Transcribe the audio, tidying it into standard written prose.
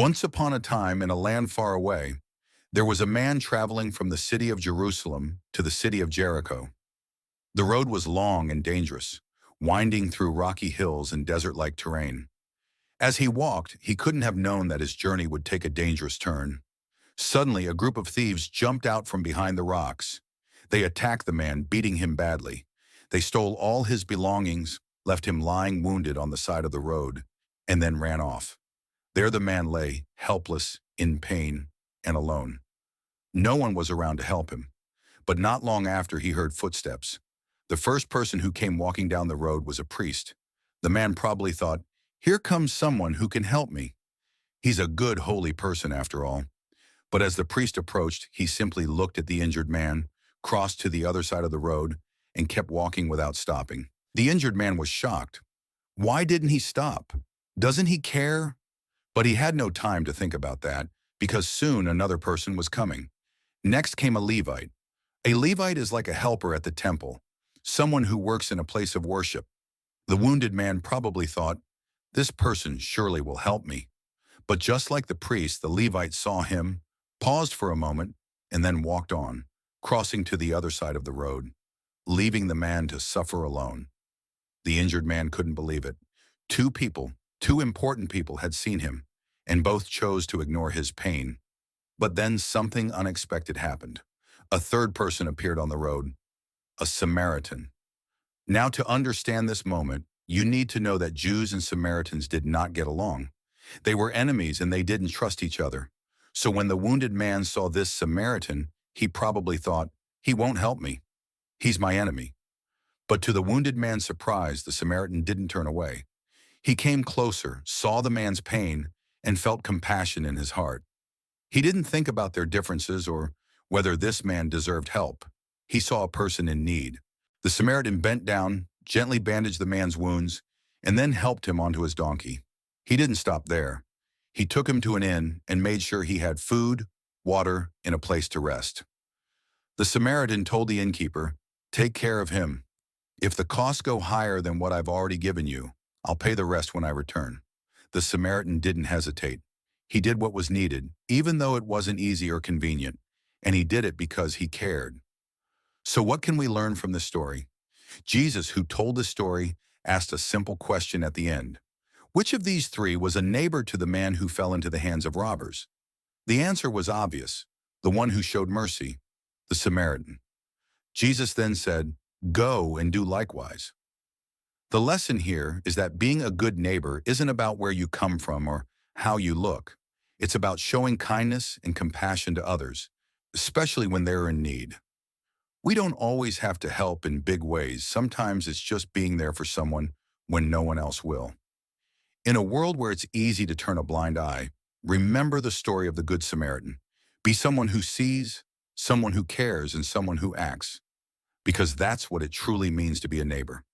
Once upon a time, in a land far away, there was a man traveling from the city of Jerusalem to the city of Jericho. The road was long and dangerous, winding through rocky hills and desert-like terrain. As he walked, he couldn't have known that his journey would take a dangerous turn. Suddenly, a group of thieves jumped out from behind the rocks. They attacked the man, beating him badly. They stole all his belongings, left him lying wounded on the side of the road, and then ran off. There the man lay, helpless, in pain, and alone. No one was around to help him. But not long after, he heard footsteps. The first person who came walking down the road was a priest. The man probably thought, "Here comes someone who can help me. He's a good, holy person after all." But as the priest approached, he simply looked at the injured man, crossed to the other side of the road, and kept walking without stopping. The injured man was shocked. Why didn't he stop? Doesn't he care? But he had no time to think about that, because soon another person was coming. Next came a Levite. A Levite is like a helper at the temple, someone who works in a place of worship. The wounded man probably thought, "This person surely will help me." But just like the priest, the Levite saw him, paused for a moment, and then walked on, crossing to the other side of the road, leaving the man to suffer alone. The injured man couldn't believe it. Two important people had seen him, and both chose to ignore his pain. But then something unexpected happened. A third person appeared on the road, a Samaritan. Now, to understand this moment, you need to know that Jews and Samaritans did not get along. They were enemies and they didn't trust each other. So when the wounded man saw this Samaritan, he probably thought, "He won't help me. He's my enemy." But to the wounded man's surprise, the Samaritan didn't turn away. He came closer, saw the man's pain, and felt compassion in his heart. He didn't think about their differences or whether this man deserved help. He saw a person in need. The Samaritan bent down, gently bandaged the man's wounds, and then helped him onto his donkey. He didn't stop there. He took him to an inn and made sure he had food, water, and a place to rest. The Samaritan told the innkeeper, "Take care of him. If the costs go higher than what I've already given you, I'll pay the rest when I return." The Samaritan didn't hesitate. He did what was needed, even though it wasn't easy or convenient, and he did it because he cared. So what can we learn from this story? Jesus, who told the story, asked a simple question at the end. Which of these three was a neighbor to the man who fell into the hands of robbers? The answer was obvious: the one who showed mercy, the Samaritan. Jesus then said, "Go and do likewise." The lesson here is that being a good neighbor isn't about where you come from or how you look. It's about showing kindness and compassion to others, especially when they're in need. We don't always have to help in big ways. Sometimes it's just being there for someone when no one else will. In a world where it's easy to turn a blind eye, remember the story of the Good Samaritan. Be someone who sees, someone who cares, and someone who acts, because that's what it truly means to be a neighbor.